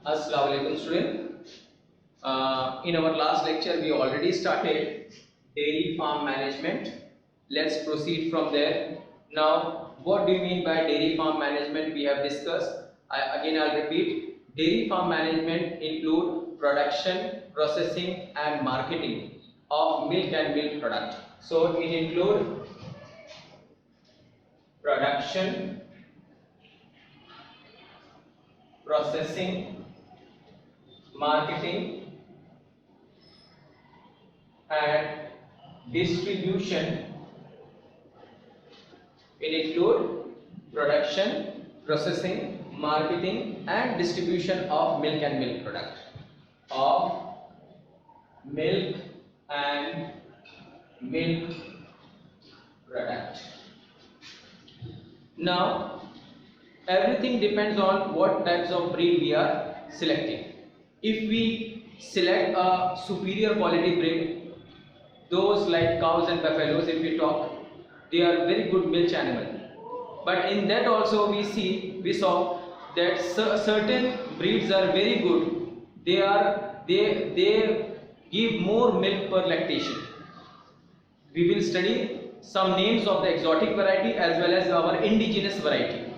Assalamu alaikum student. In our last lecture we already started dairy farm management. Let's proceed from there. Now what do you mean by dairy farm management? We have discussed. I'll repeat. Dairy farm management include production, processing and marketing of milk and milk product. So it include production, processing, marketing and distribution. It include production, processing, marketing and distribution of milk and milk product. Of milk and milk product. Now everything depends on what types of breed we are selecting. If we select a superior quality breed, those like cows and buffaloes, if we talk, they are very good milk animal. But in that also we saw that certain breeds are very good. They give more milk per lactation. We will study some names of the exotic variety as well as our indigenous variety.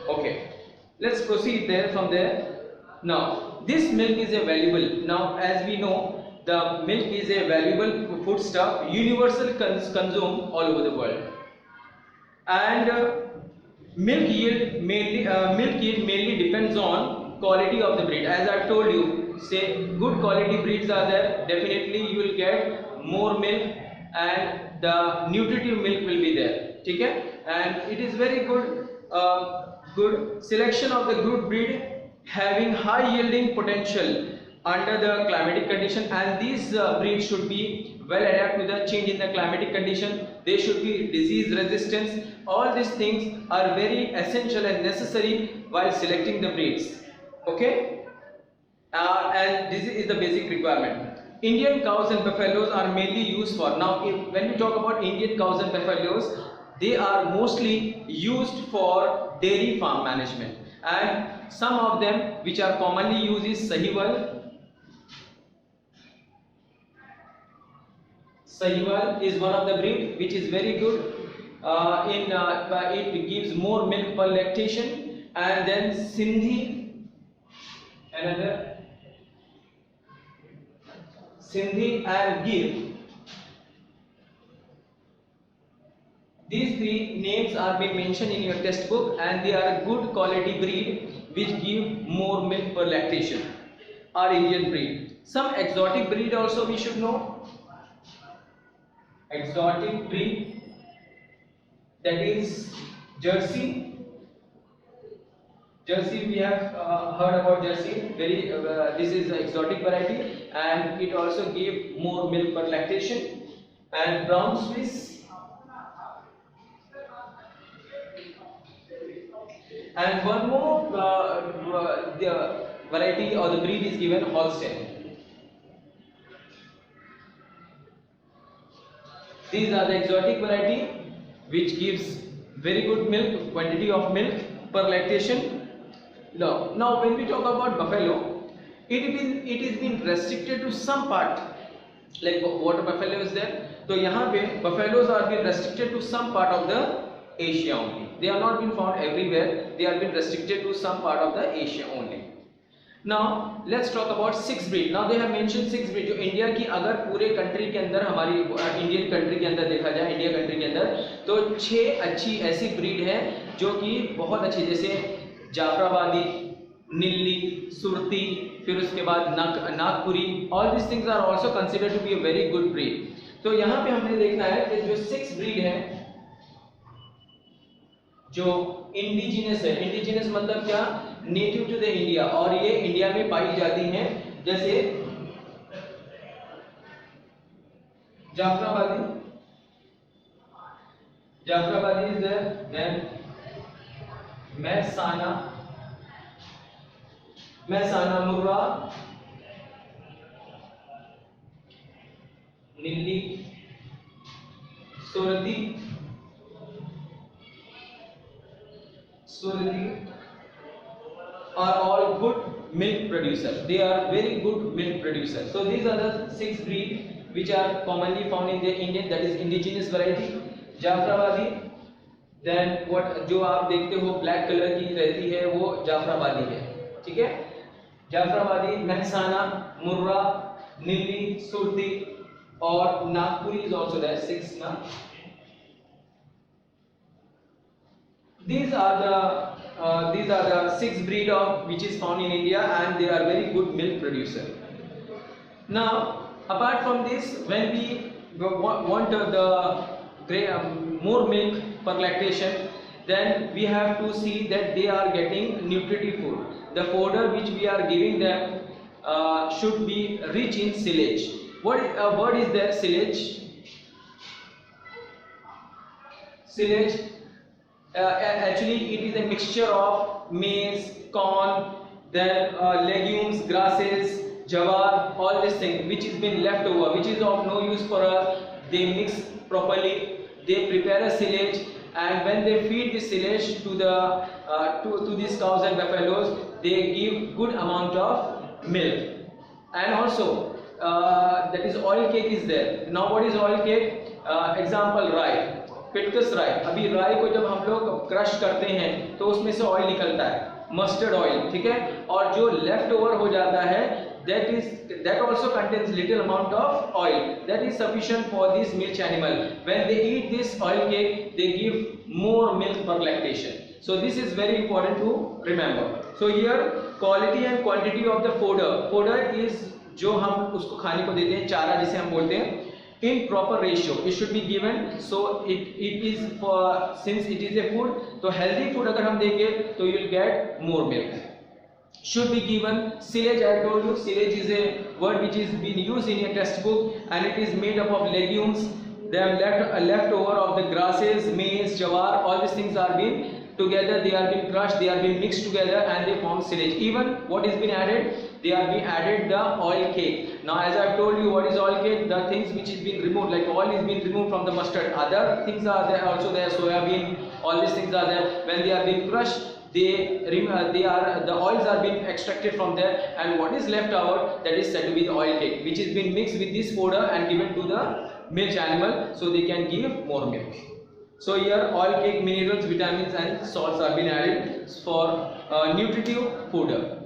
Okay, let's proceed there from there. Now this milk is a valuable. Now as we know, the milk is a valuable foodstuff, universal consumed all over the world. And milk yield mainly depends on quality of the breed. As I've told you, say good quality breeds are there, definitely you will get more milk and the nutritive milk will be there. Okay? And it is very good selection of the good breed having high yielding potential under the climatic condition, and these breeds should be well adapted to the change in the climatic condition. They should be disease resistant. All these things are very essential and necessary while selecting the breeds. Okay, and this is the basic requirement. Indian cows and buffaloes are mainly used for, now when we talk about Indian cows and buffaloes, they are mostly used for dairy farm management, and some of them which are commonly used is Sahiwal. Sahiwal is one of the breed which is very good. It gives more milk per lactation, and then Sindhi, another Sindhi and Gir. These three names are being mentioned in your textbook, and they are good quality breed which give more milk per lactation. Are Indian breed. Some exotic breed also we should know. Exotic breed, that is Jersey. Jersey, we have heard about Jersey. This is an exotic variety, and it also gives more milk per lactation. And Brown Swiss, and one more the variety or the breed is given Holstein. These are the exotic variety which gives very good milk, quantity of milk per lactation. Now when we talk about buffalo, it is been restricted to some part, like water buffalo is there. So यहाँ पे buffaloes are been restricted to some part of the Asia only. They are not been found everywhere. They are been restricted to some part of the Asia only. Now let's talk about six breed. Now they have mentioned six breed. जो India की अगर पूरे country के अंदर, हमारी Indian country के अंदर देखा जाए, इंडिया कंट्री के अंदर, तो 6 अच्छी ऐसी ब्रीड है जो कि बहुत अच्छी, जैसे जाफराबादी, नीली, सुरती, फिर उसके बाद Nagpuri. All this things are also considered to be a very good breed. तो यहाँ पे हमने देखना है कि जो 6 ब्रीड है जो इंडिजिनस है. इंडिजिनस मतलब क्या? नेटिव टू द इंडिया, और ये इंडिया में पाई जाती हैं. जैसे Jafarabadi is there, then Mehsana Murrah, Nili, Surti, are all good milk producers. They are very good milk producers. So these are the 6 breed which are commonly found in the Indian, that is indigenous variety. Jafarabadi, then what जो आप देखते हो black colour की रहती है वो जाफराबादी है, ठीक है। जाफराबादी, महसाना, मुर्रा, नीली, सुरती और नागपुरी is also there, 6 ना। These are the 6 breed of which is found in India, and they are very good milk producer. Now apart from this, when we want more milk per lactation, then we have to see that they are getting nutritive food. The fodder which we are giving them should be rich in silage. What is their silage? Silage, actually it is a mixture of maize, corn, then legumes, grasses, jawar, all these things which is been left over, which is of no use for us. They mix properly, they prepare a silage, and when they feed this silage to the to these cows and buffaloes, they give good amount of milk. And also that is oil cake is there. Now what is oil cake? Example, rye, Pitakas राई। अभी राई को जब हम लोग crush करते हैं तो उसमें से ऑयल निकलता है, मस्टर्ड ऑयल, ठीक है। और जो लेफ्ट ओवर हो जाता है, that also contains little amount of oil, that is sufficient for this milk animal. When they eat this oil cake, they give more milk per lactation. So this is very important to remember. So here quality and quantity of the fodder is जो हम उसको खाने को देते हैं, चारा जिसे हम बोलते हैं, in proper ratio it should be given. So it is for, since it is a food, तो healthy food अगर हम देंगे तो you will get more milk. Should be given silage. I told you silage is a word which is been used in a textbook, and it is made up of legumes, then left over of the grasses, maize, jawar, all these things are being together, they are being crushed, they are being mixed together, and they form silage. Even what is been added, they are being added the oil cake. Now as I have told you, what is oil cake? The things which is being removed, like oil is being removed from the mustard, other things are there also, there soya bean, all these things are there. When they are being crushed, the oils are being extracted from there, and what is left out, that is said to be the oil cake, which is being mixed with this fodder and given to the milk animal so they can give more milk. So here oil cake, minerals, vitamins and salts are being added for nutritive fodder.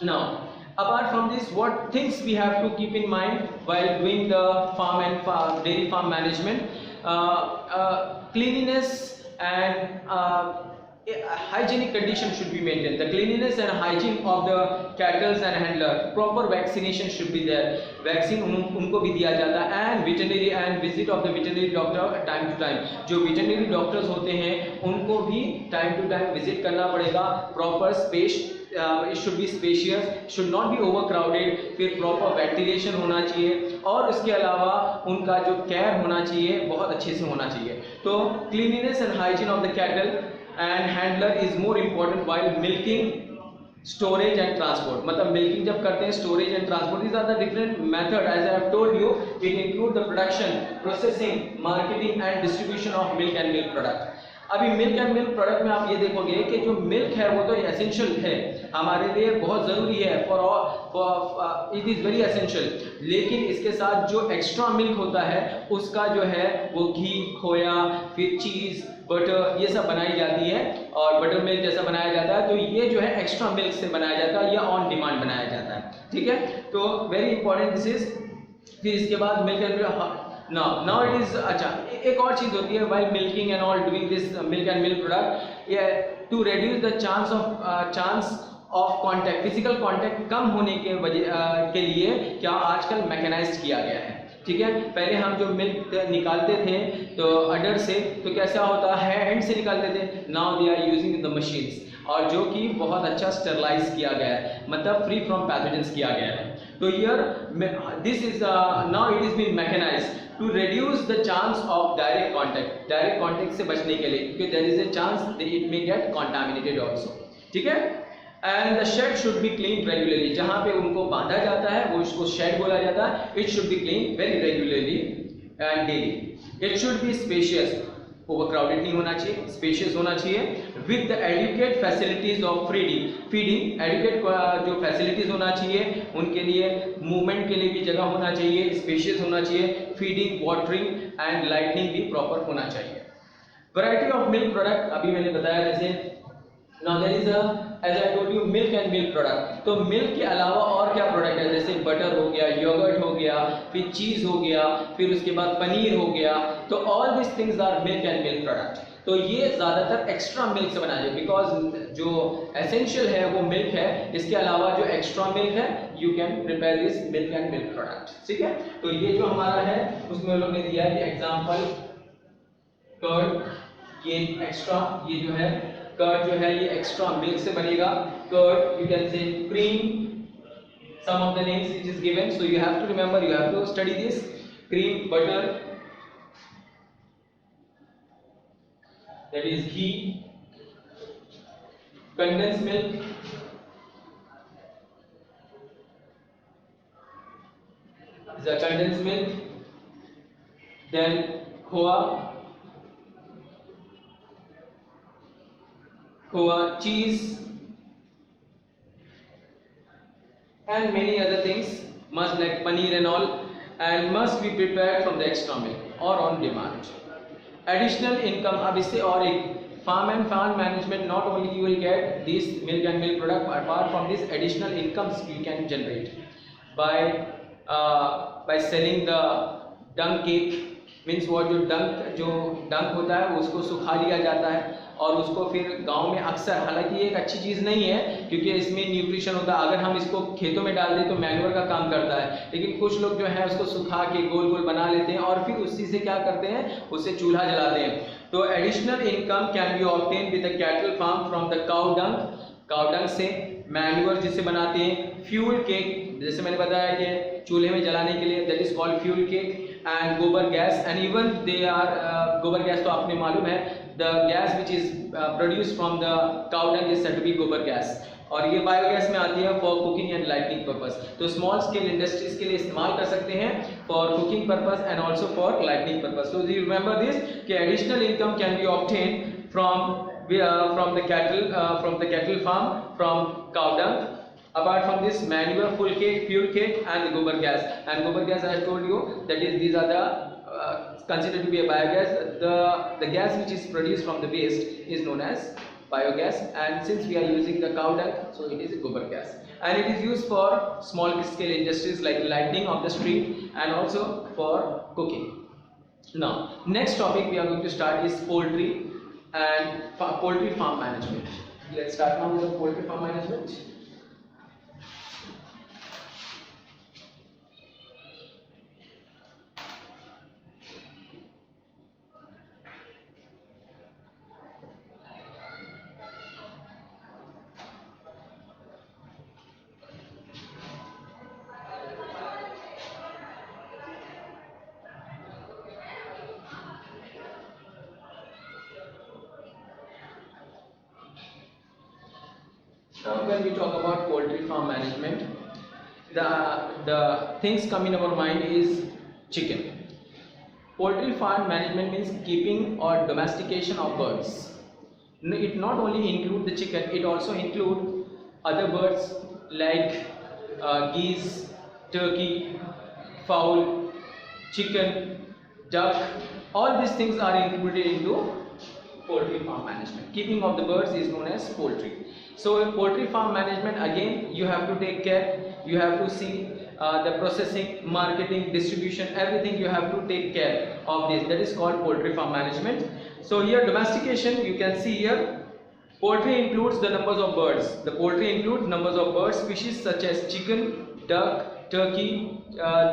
Now apart from this, what things we have to keep in mind while doing the farm and dairy farm management? Cleanliness and hygienic condition should be maintained. The cleanliness and hygiene of the cattle and handler, proper vaccination should be there, vaccine उनको भी दिया जाता है, and veterinary and visit of the veterinary doctor time to time. जो veterinary doctors होते हैं उनको भी time to time visit करना पड़ेगा. Proper space, it should be spacious, should not be overcrowded, फिर proper ventilation होना चाहिए, और उसके अलावा उनका जो care होना चाहिए बहुत अच्छे से होना चाहिए. तो cleanliness and hygiene of the cattle and handler is more important while milking, storage and transport. मतलब milking जब करते हैं, storage and transport, these are the different method. As I have told you, it include the production, processing, marketing and distribution of milk and milk product. अभी milk and milk product में आप ये देखोगे कि जो मिल्क है वो तो एसेंशियल है, हमारे लिए बहुत ज़रूरी है, for it is very essential. लेकिन इसके साथ जो एक्स्ट्रा मिल्क होता है उसका जो है वो घी, खोया, फिर चीज़, बटर, ये सब बनाई जाती है, और बटर मिल्क जैसा बनाया जाता है. तो ये जो है एक्स्ट्रा मिल्क से बनाया जाता है या ऑन डिमांड बनाया जाता है, ठीक है. तो वेरी इंपॉर्टेंट दिस इज. फिर इसके बाद milk and now it is, अच्छा एक और चीज़ होती है while milking and all doing this milk and milk product, to reduce the chance of contact, physical contact कम होने के वजह के लिए क्या आजकल मैकेनाइज्ड किया गया है, ठीक है. पहले हम जो मिल्क निकालते थे तो अडर से, तो कैसा होता है, हैंड से निकालते थे. Now they are using the machines, और जो कि बहुत अच्छा स्टरलाइज किया गया है, मतलब फ्री फ्रॉम पैथोजेंस किया गया है. तो here this is now it is been mechanised to reduce the chance of direct contact से बचने के लिए, क्योंकि there is a chance that it may get contaminated also, ठीक है. And the shed should be cleaned regularly. जहाँ पे उनको बांधा जाता है वो इसको shed बोला जाता है. It should be cleaned very regularly and daily. It should be spacious, overcrowded नहीं होना चाहिए, spacious होना चाहिए. With the adequate facilities of feeding adequate जो फैसिलिटीज होना चाहिए, उनके लिए मूवमेंट के लिए भी जगह होना चाहिए, स्पेशियस होना चाहिए, फीडिंग, वाटरिंग एंड लाइटनिंग भी प्रॉपर होना चाहिए। वैरायटी ऑफ मिल्क प्रोडक्ट अभी मैंने बताया, जैसे now there is a as I told you milk and milk product। तो मिल्क के अलावा और क्या प्रोडक्ट है, जैसे बटर हो गया, योगर्ट हो गया, फिर चीज हो गया, फिर उसके बाद पनीर हो गया। तो all this things are milk and milk product. तो ये ज़्यादातर एक्स्ट्रा मिल्क से बनाया जाए, बिकॉज जो एसेंशियल है वो मिल्क है, इसके अलावा जो एक्स्ट्रा मिल्क है you can prepare this milk and milk product. ठीक है, तो ये जो हमारा है उसमें लोग ने दिया है एग्जाम्पल कर्ड, ये एक्स्ट्रा, ये जो है कर्ड जो है ये एक्स्ट्रा मिल्क से बनेगा। Curd, you can say cream, some of the names which is given, so you have to remember, you have to study this। cream, butter, that is ghee, condensed milk, the condensed milk, then khoa, cheese and many other things must like paneer and all, and must be prepared from the extra milk or on demand। Additional income, अब इससे और एक farm and farm management, not only you will get this milk and milk product, apart from this additional incomes you can generate by selling the dung cake, means वो जो डंक होता है उसको सुखा लिया जाता है और उसको फिर गांव में अक्सर, हालांकि ये एक अच्छी चीज़ नहीं है क्योंकि इसमें न्यूट्रिशन होता है, अगर हम इसको खेतों में डाल दें तो मैन्योर का काम करता है, लेकिन कुछ लोग जो है उसको सुखा के गोल गोल बना लेते हैं और फिर उसी से क्या करते हैं, उससे चूल्हा जलाते हैं। तो additional income can be obtain with the cattle farm from the cow dung से मैन्योर जिसे बनाते हैं, फ्यूल केक, जैसे मैंने बताया कि चूल्हे में जलाने के लिए, that is called fuel cake, and gobar gas, and even they are gobar gas तो आपने मालूम है, the gas which is produce from the cow dung is said to be gobar gas, और ये बायोगैस में आती है for cooking and lighting purpose. तो स्मॉल स्केल इंडस्ट्रीज के लिए इस्तेमाल कर सकते हैं for cooking purpose and also for lighting purpose. So you remember this कि additional income can be obtain from the cattle farm from cow dung। Apart from this, manure, full cake, fuel cake, and the gobar gas. And gobar gas, I told you that is these are the considered to be a biogas. The gas which is produced from the waste is known as biogas, and since we are using the cow dung, so it is a gobar gas, and it is used for small scale industries like lighting of the street and also for cooking. Now, next topic we are going to start is poultry and poultry farm management. Let's start now with the poultry farm management. Now when we talk about poultry farm management, the things come in our mind is chicken. Poultry farm management means keeping or domestication of birds. It not only include the chicken, it also include other birds like geese, turkey, fowl, chicken, duck. All these things are included into poultry farm management. Keeping of the birds is known as poultry. So in poultry farm management, again you have to take care, you have to see the processing, marketing, distribution, everything you have to take care of this. That is called poultry farm management. So here domestication, you can see here poultry includes the numbers of birds. The poultry includes numbers of bird species such as chicken, duck, turkey,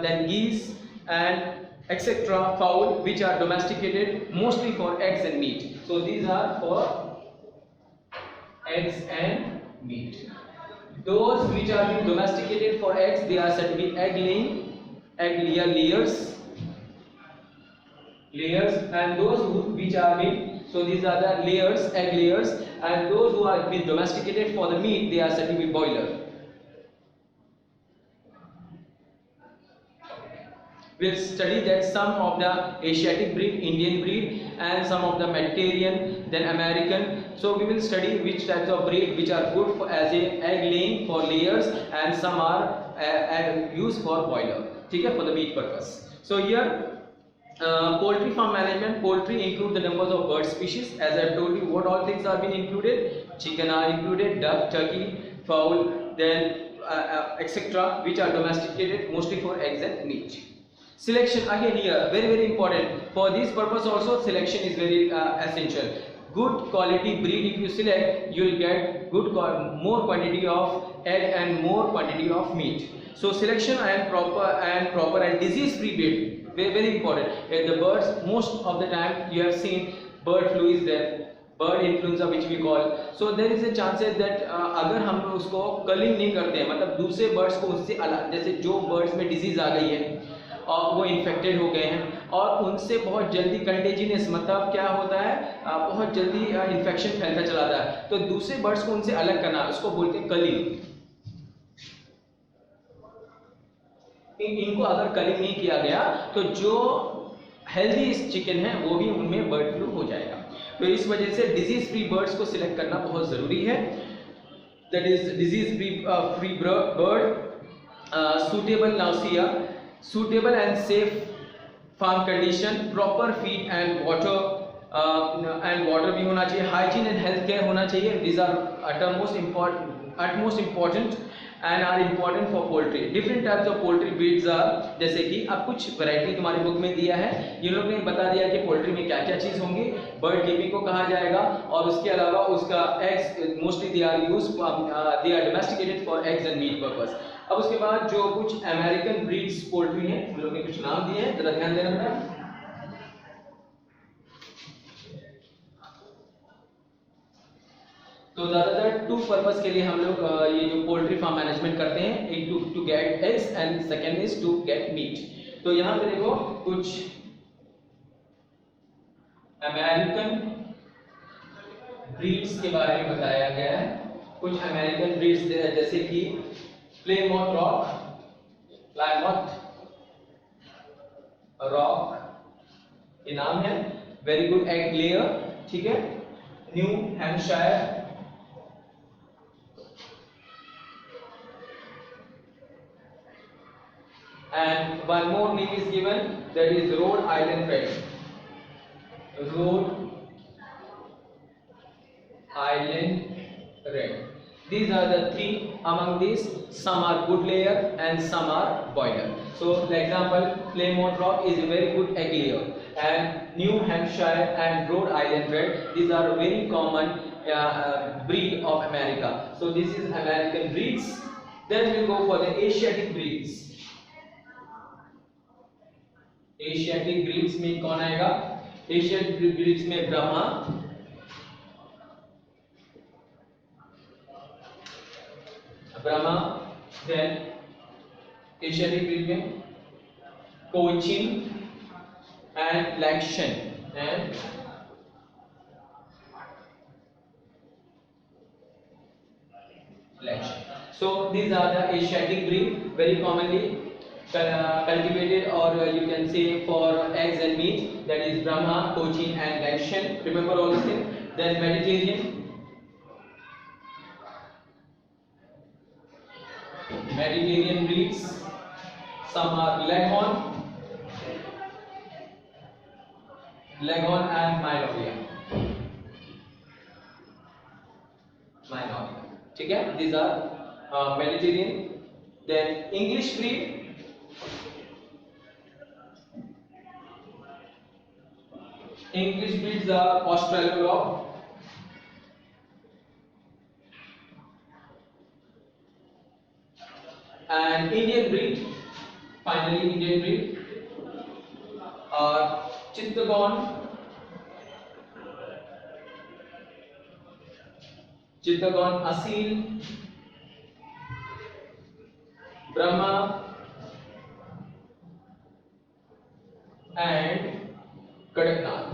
then geese and etc. fowl, which are domesticated mostly for eggs and meat. So these are for eggs and meat. Those which are being domesticated for eggs, they are said to be egg layers, and those which are being, so these are the layers, egg layers, and those who are being domesticated for the meat, they are said to be boiler. We'll study that some of the Asiatic breed, Indian breed, and some of the Mediterranean, then American. So we will study which types of breed which are good for as a egg laying for layers, and some are used for boiler. ठीक है, for the meat purpose. So here poultry farm management. Poultry include the numbers of bird species. As I told you, what all things are being included. Chicken are included, duck, turkey, fowl, then etc., which are domesticated mostly for eggs and meat. Selection again here very important. For this purpose also selection is very essential. Good quality breed if you select, you will get more quantity of egg and more quantity of meat. So selection and proper and disease free breed, very important. The birds, most of the time you have seen bird flu is there, bird influenza which we call. So there is a chances that अगर हम उसको कलिंग नहीं करते हैं, मतलब दूसरे birds को उससे अलग, जैसे जो बर्ड्स में डिजीज आ गई है और वो इन्फेक्टेड हो गए हैं और उनसे बहुत जल्दी कंटेजियस, मतलब क्या होता है, बहुत जल्दी इन्फेक्शन फैलता चला जाता है, तो दूसरे बर्ड्स को उनसे अलग करना, उसको बोलते हैं कलिंग. इनको अगर कलिंग नहीं किया गया तो जो हेल्दी चिकन है वो भी उनमें बर्ड फ्लू हो जाएगा. तो इस वजह से डिजीज फ्री बर्ड्स को सिलेक्ट करना बहुत जरूरी है. That is disease free bird, suitable nausea, suitable and safe farm condition, proper feed and water भी होना चाहिए, hygiene and health care होना चाहिए. These are utmost important and are important for poultry. Different types of poultry breeds are, जैसे कि अब कुछ variety तुम्हारे बुक में दिया है, ये लोग ने बता दिया कि पोल्ट्री में क्या क्या चीज होंगी, बर्ड कीपिंग को कहा जाएगा, और उसके अलावा उसका eggs mostly they are domesticated for eggs and meat purpose. अब उसके बाद जो कुछ अमेरिकन ब्रीड्स पोल्ट्री हैं, उन लोगों ने कुछ नाम दिए हैं, जरा ध्यान देना बेटा. तो ज्यादातर टू पर्पस के लिए हम लोग ये जो पोल्ट्री फार्म मैनेजमेंट करते हैं, एक to get eggs and second is to get meat. तो यहाँ पे देखो कुछ अमेरिकन ब्रीड्स के बारे में बताया गया है. कुछ अमेरिकन ब्रीड्स जैसे कि प्लेमोथ रॉक ये नाम है, वेरी गुड एग लेयर. ठीक है, new Hampshire, and one more name is given, that is Rhode Island Red. Rhode Island Red. These are the three. Among these, some are good layer and some are boiler. So, for example, Plymouth Rock is a very good egg layer, and New Hampshire and Rhode Island Red, these are very common breed of America. So, this is American breeds. Then we go for the Asiatic breeds. Asiatic breeds में कौन आएगा? Asiatic breeds में Brahma, then Asiatic breed में Cochin and Langshan and Langshan. So these are the Asiatic breed, very commonly cultivated, or you can say for eggs and meat, that is Brahma, Cochin and Langshan. Remember all these things. Then Mediterranean breeds, some are Leghorn and Myloria. ठीक है, these are Mediterranean. Then English breed, English breeds are Australorp, and Indian breed, finally Indian breed are Chittagong, Asil, Brahma and Kadaknath.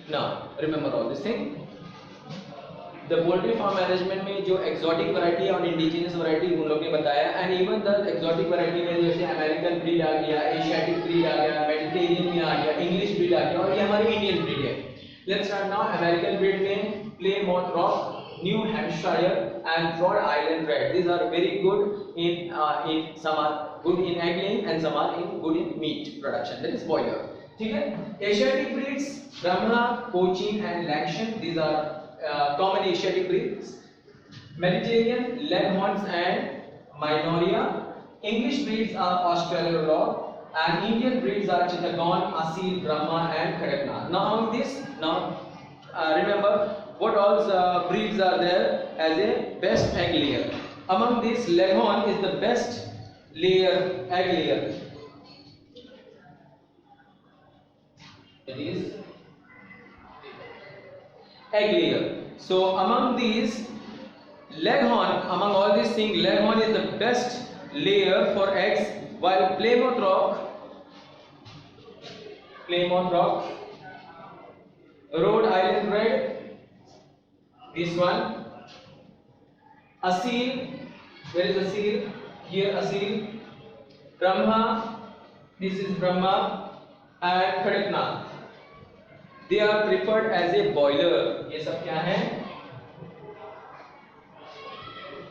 Now remember all this thing. The poultry farm management में जो exotic variety और indigenous variety उन लोग ने बताया, and even the exotic variety में जैसे American breed आ गया, एशियाटिक ब्रीड आ गया, मेडिटेरियन में आ गया, इंग्लिश ब्रीड आ गया, और ये हमारी इंडियन ब्रीड है। Let's start now. American breed में Plymouth Rock, New Hampshire and Rhode Island Red, these are very good in some are good in egg laying and some are good in meat production, that is boiler, ठीक है। Asiatic breeds Brahma, Cochin and Langshan, these are common Asiatic breeds. Mediterranean, Leghorns and Minoria. English breeds are Australorp, and Indian breeds are Chittagong, Asil, Brahma and Kadaknath. Now among this, remember what all breeds are there as a best egg layer. Among these, Leghorn is the best egg layer. It is egg layer. So among these, Leghorn, among all these things, Leghorn is the best layer for eggs, while Plymouth Rock, Rhode Island Red, this one, Asil, where is Asil? Here Asil, Brahma, this is Brahma, and Kadaknath. They are preferred as a boiler. ये सब क्या है?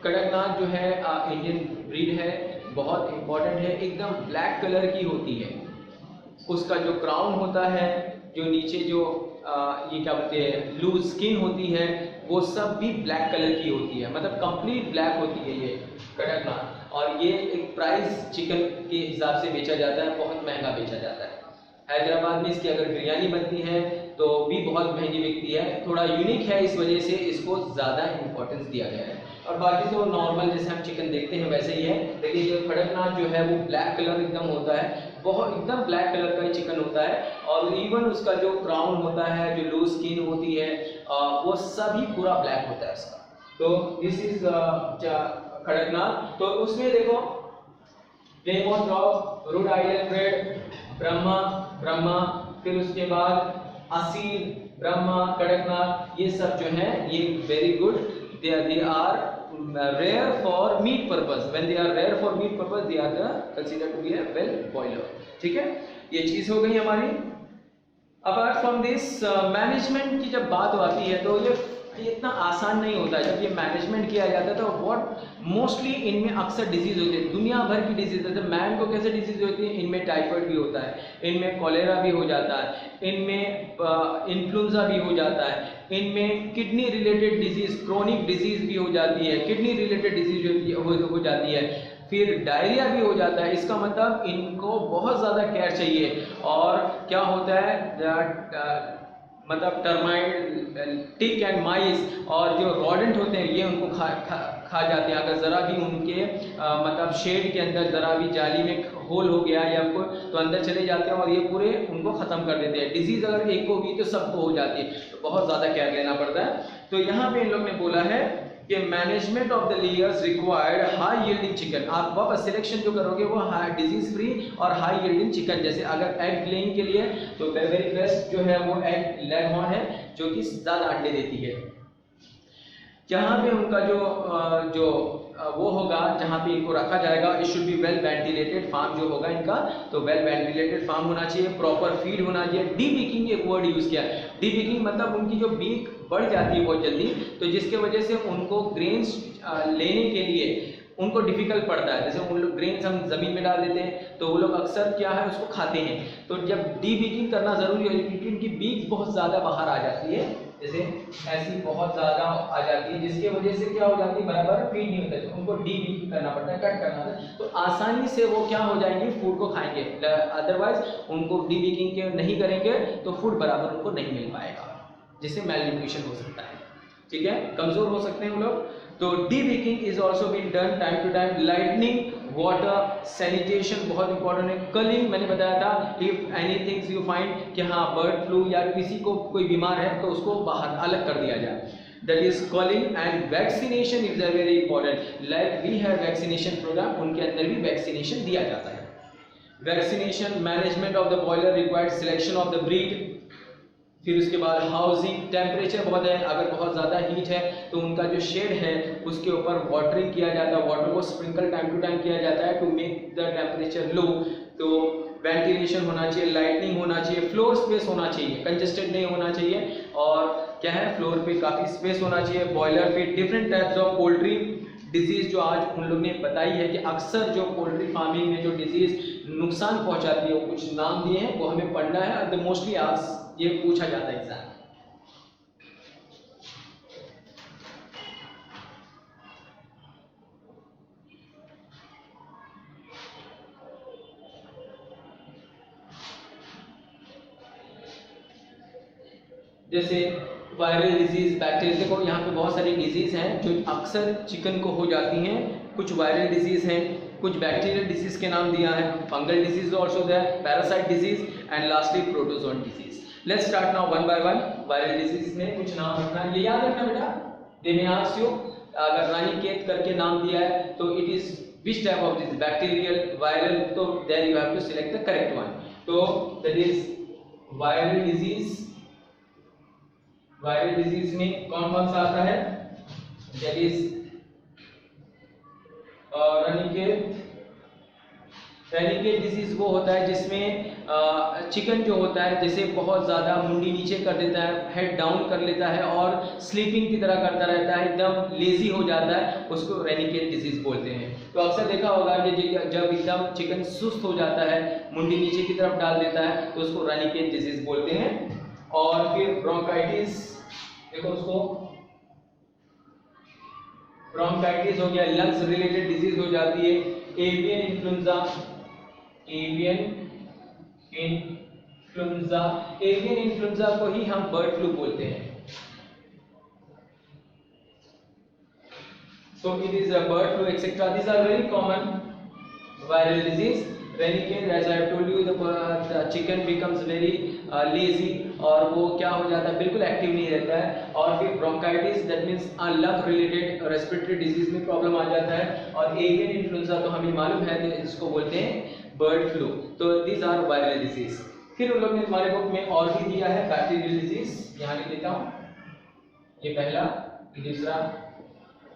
कड़कनाथ जो है Indian breed है, बहुत important है, एकदम ब्लैक कलर की होती है। उसका जो क्राउन होता है, जो नीचे जो ये क्या बोलते हैं लूज स्किन होती है, वो सब भी ब्लैक कलर की होती है, मतलब कंप्लीट ब्लैक होती है ये कड़कनाथ। और ये एक प्राइस चिकन के हिसाब से बेचा जाता है, बहुत महंगा बेचा जाता है। हैदराबाद में इसकी अगर बिरयानी बनती है तो भी बहुत महंगी बिकती है, थोड़ा यूनिक है, इस वजह से इसको ज़्यादा इम्पोर्टेंस दिया गया है। और बाकी तो नॉर्मल जैसे हम चिकन देखते हैं वैसे ही है, लेकिन जो कड़कनाथ जो है वो ब्लैक कलर एकदम होता है, बहुत एकदम ब्लैक कलर का ही चिकन होता है। और इवन उसका जो क्राउन होता है, जो लूज स्किन होती है, वो सभी पूरा ब्लैक होता है उसका। तो दिस इज कड़कनाथ। तो उसमें देखो Plymouth Rock, Rhode Island Red, Brahma, फिर उसके बाद असील, ब्रह्मा, कड़कनाथ, ये सब जो है ये very good, they are rare for meat purpose. When they are rare for meat purpose, they are considered to be a well boiler. ठीक है, ये चीज हो गई हमारी। अपार्ट फ्रॉम दिस, मैनेजमेंट की जब बात आती है तो ये इतना आसान नहीं होता है। जब ये मैनेजमेंट किया जाता है तो व्हाट मोस्टली इनमें अक्सर डिजीज होती है, दुनिया भर की डिजीज होती है। मैन को कैसे डिजीज होती है, इनमें टाइफाइड भी होता है, इनमें कॉलेरा भी हो जाता है, इनमें इन्फ्लुएंजा भी हो जाता है, इनमें kidney related disease, chronic disease भी हो जाती है, किडनी रिलेटेड डिजीज हो जाती है, फिर डायरिया भी हो जाता है। इसका मतलब इनको बहुत ज़्यादा केयर चाहिए। और क्या होता है, मतलब टर्माइट, टिक एंड माइस और जो रॉडेंट होते हैं ये उनको खा जाते हैं। अगर ज़रा भी उनके मतलब शेड के अंदर ज़रा भी जाली में होल हो गया या कोई, तो अंदर चले जाते हैं और ये पूरे उनको ख़त्म कर देते हैं। डिजीज़ अगर एक को भी तो सबको हो जाती है, तो बहुत ज़्यादा केयर लेना पड़ता है। तो यहाँ पे इन लोग ने बोला है कि management of the layers required high yielding chicken. आप वापस सिलेक्शन जो करोगे वो हाई डिजीज फ्री और हाई यील्डिंग चिकन, जैसे अगर एग लेइंग के लिए तो वेरी बेस्ट जो है वो एग लेघॉर्न है, जो कि ज़्यादा अंडे देती है। जहाँ पे उनका जो वो होगा, जहाँ पे इनको रखा जाएगा, it should be well ventilated farm जो होगा इनका, तो वेल वेंटिलेटेड फार्म होना चाहिए, प्रॉपर फीड होना चाहिए। डी बीकिंग एक वर्ड यूज़ किया है। डी बीकिंग मतलब उनकी जो बीक बढ़ जाती है बहुत जल्दी, तो जिसके वजह से उनको ग्रेन्स लेने के लिए उनको डिफिकल्ट पड़ता है। जैसे उन लोग ग्रेन्स हम ज़मीन में डाल देते हैं तो वो लोग अक्सर क्या है उसको खाते हैं। तो जब डी बीकिंग करना ज़रूरी है, क्योंकि उनकी बीक बहुत ज़्यादा बाहर आ जाती है, जैसे ऐसी बहुत ज़्यादा आ जाती है, जिसके वजह से क्या हो जाती है, बराबर फीड नहीं होता, तो उनको डी बीकिंग करना पड़ता है, कट करना होता है। तो आसानी से वो क्या हो जाएंगे, फूड को खाएंगे। अदरवाइज उनको डी बीकिंग के नहीं करेंगे तो फूड बराबर उनको नहीं मिल पाएगा, जिससे मेल न्यूट्रिशन हो सकता है। ठीक है, कमज़ोर हो सकते हैं वो लोग। तो debeaking is also been done time to time. Lightning, water, sanitation बहुत इंपॉर्टेंट है। कलिंग मैंने बताया था, इफ एनीथिंग यू फाइंड कि हाँ बर्ड फ्लू या किसी को कोई बीमार है तो उसको बाहर अलग कर दिया जाए, that is culling. And vaccination is a very important, like we have vaccination programme, उनके अंदर भी वैक्सीनेशन दिया जाता है। Vaccination, management of the broiler required selection of the breed, फिर उसके बाद हाउसिंग, टेम्परेचर बहुत है, अगर बहुत ज़्यादा हीट है तो उनका जो शेड है उसके ऊपर वाटरिंग किया जाता है, वाटर को स्प्रिंकल टाइम टू टाइम किया जाता है to make the temperature low. तो वेंटिलेशन होना चाहिए, लाइटनिंग होना चाहिए, फ्लोर स्पेस होना चाहिए, कंजेस्टेड नहीं होना चाहिए, और क्या है फ्लोर पे काफ़ी स्पेस होना चाहिए। बॉयलर पे different types of poultry disease जो आज उन लोग ने बताई है कि अक्सर जो पोल्ट्री फार्मिंग में जो डिजीज़ नुकसान पहुंचाती है वो कुछ नाम दिए हैं, वो हमें पढ़ना है, और मोस्टली आज ये पूछा जाता है एग्जाम। जैसे वायरल डिजीज, बैक्टीरिया, देखो यहाँ पे बहुत सारी डिजीज हैं जो अक्सर चिकन को हो जाती हैं। कुछ वायरल डिजीज हैं, कुछ बैक्टीरियल डिजीज के नाम दिया है, fungal disease also there, parasite disease and lastly protozoan disease. Let's start now one by one. Viral disease में कुछ नाम रखना, ये याद रखना बेटा। दे मे आस्क यू, अगर रानीखेत करके नाम दिया है तो it is which type of disease, bacterial, viral, तो there you have to select the correct one. तो that is viral disease. Viral disease में कौन कौन सा आता है, that is Ranikhet. Ranikhet disease वो होता है जिसमें चिकन जो होता है जैसे बहुत ज़्यादा मुंडी नीचे कर देता है, हेड डाउन कर लेता है और स्लीपिंग की तरह करता रहता है, एकदम लेजी हो जाता है, उसको रानीखेत डिजीज बोलते हैं। तो अक्सर देखा होगा कि जब एकदम चिकन सुस्त हो जाता है, मुंडी नीचे की तरफ डाल देता है, तो उसको रानीखेत डिजीज बोलते हैं। और फिर ब्रोंकाइटिस, देखो उसको ब्रोंकाइटिस हो गया, लंग्स रिलेटेड डिजीज हो जाती है। Avian influenza, avian influenza, avian influenza को ही हम बर्ड फ्लू बोलते हैं। So it is a bird flu, etc. These are very common viral disease. Ranicate, as I have told you, the chicken becomes very lazy, और वो क्या हो जाता है, बिल्कुल एक्टिव नहीं रहता है। और फिर bronchitis, that means lung related respiratory disease में प्रॉब्लम आ जाता है। और एवियन इन्फ्लुएंजा तो हमें मालूम है कि इसको बोलते हैं बर्ड फ्लू। तो दीज आर वायरल डिजीज। फिर उन लोग ने हमारे बुक में और भी दिया है बैक्टीरियल डिजीज, यहाँ लिख देता हूँ, ये पहला, दूसरा।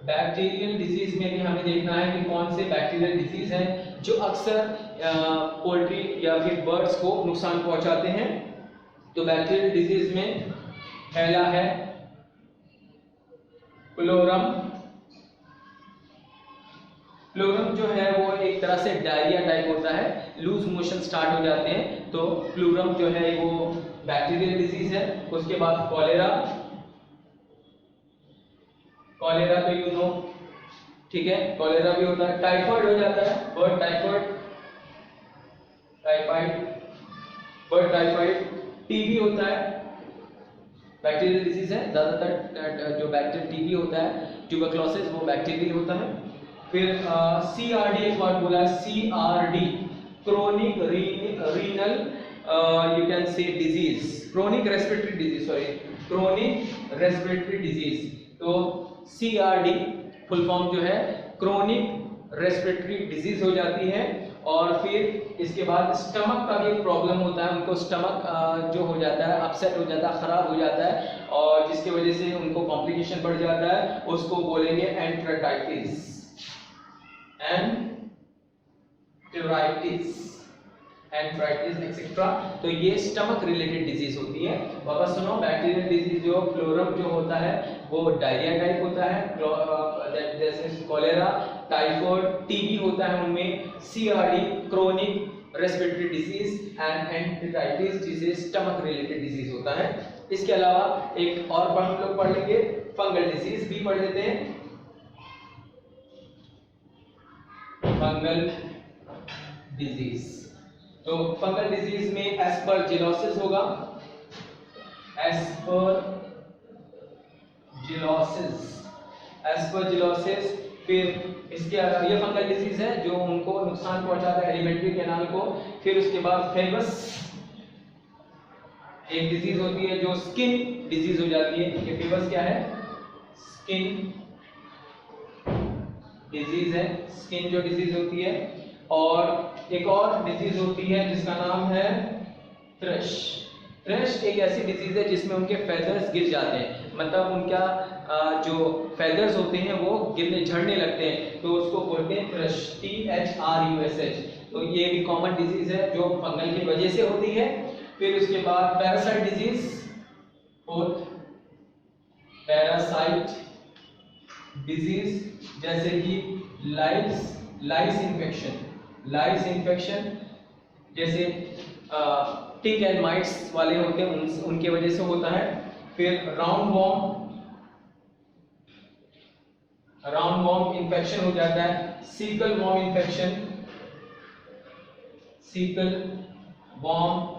बैक्टीरियल डिजीज में भी हमें देखना है कि कौन से बैक्टीरियल डिजीज हैं जो अक्सर पोल्ट्री या फिर बर्ड्स को नुकसान पहुंचाते हैं। तो बैक्टीरियल डिजीज में पहला है फ्लोरम। फ्लोरम जो है वो एक तरह से डायरिया टाइप होता है, लूज मोशन स्टार्ट हो जाते हैं, तो फ्लोरम जो है वो बैक्टीरियल डिजीज है। उसके बाद कॉलेरा, कॉलेरा तो यू नो, ठीक है, कॉलेरा भी होता है। टाइफाइड हो जाता है, bird typhoid, typhoid, bird typhoid. TB होता है, बैक्टीरियल डिजीज है, ज्यादातर जो बैक्टीरियल टीबी होता है, ट्यूबरक्लोसिस, वो बैक्टीरियल होता है। फिर सीआरडी एक वर्ड बोला है, CRD, chronic renal you can से disease, chronic respiratory disease, sorry, chronic respiratory disease. तो सीआरडी फुल फॉर्म जो है क्रोनिक रेस्पिरेटरी डिजीज हो जाती है। और फिर इसके बाद स्टमक का भी एक प्रॉब्लम होता है, उनको स्टमक जो हो जाता है, अपसेट हो जाता है, खराब हो जाता है, और जिसकी वजह से उनको कॉम्प्लिकेशन बढ़ जाता है, उसको बोलेंगे एंट्राइटिस, एंट्राइटिस एक्सेट्रा। तो ये स्टमक रिलेटेड डिजीज होती है। वापस सुनो, बैक्टीरियल डिजीज जो फ्लोरम जो होता है वो डायरिया टाइप होता है, जैसे कॉलेरा, टाइफाइड, टीबी होता है उनमें, CRD chronic respiratory disease and enteritis जिसे स्टमक रिलेटेड डिजीज होता है। इसके अलावा एक और हम लोग पढ़ लेंगे, फंगल डिजीज भी पढ़ लेते हैं। फंगल डिजीज, तो फंगल डिजीज में एस्परजिलोसिस होगा, एस्परजिलोसिस। फिर इसके अलावा ये फंगल डिजीज है जो उनको नुकसान पहुंचाता है एलिमेंट्री कैनाल को। फिर उसके बाद फेबस एक डिजीज होती है जो स्किन डिजीज हो जाती है। ये फेबस क्या है, स्किन डिजीज है, स्किन जो डिजीज होती है। और एक और डिजीज होती है जिसका नाम है थ्रश, थ्रस्ट एक ऐसी डिजीज है जिसमें उनके फेदर्स गिर जाते हैं, मतलब उनका जो फेदर्स होते हैं वो गिरने झड़ने लगते हैं, तो उसको बोलते हैं थ्रस्ट, THRUSH। तो ये भी कॉमन डिजीज है जो फंगल की वजह से होती है। फिर उसके बाद parasite disease, fourth parasite disease जैसे कि लाइस इन्फेक्शन जैसे टिक एंड माइट्स वाले होते हैं, उनके वजह से होता है। फिर राउंड वॉर्म इन्फेक्शन हो जाता है। सीकल वॉर्म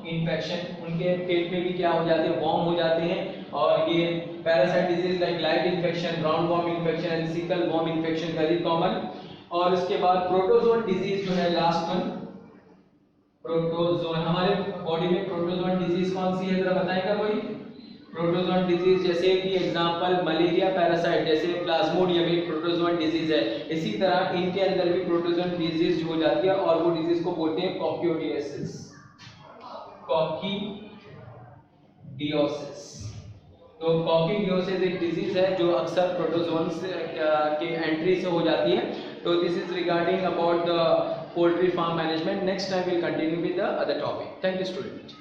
इन्फेक्शन, उनके पेट में भी क्या हो जाते हैं, वॉर्म हो जाते हैं। और ये parasite disease like light infection, round worm infection and caecal worm infection very common. और उसके बाद प्रोटोजोन डिजीज जो है लास्ट वन, प्रोटोजोन। हमारे बॉडी में प्रोटोजोन डिजीज कौन सी है, जरा बताएगा कोई? प्रोटोजोन डिजीज जैसे कि एग्जांपल मलेरिया पैरासाइट, जैसे प्लाज्मोडियम एक प्रोटोजोन डिजीज है, इसी तरह इनके अंदर भी प्रोटोजोन डिजीज हो जाती है और वो डिजीज को बोलते हैं कॉक्यूडियोसिस। तो कॉक्यूडियोसिस एक डिजीज है जो अक्सर प्रोटोजोन्स के एंट्री से हो जाती है। तो this is regarding about the poultry farm management. Next time we'll continue with the other topic. Thank you student.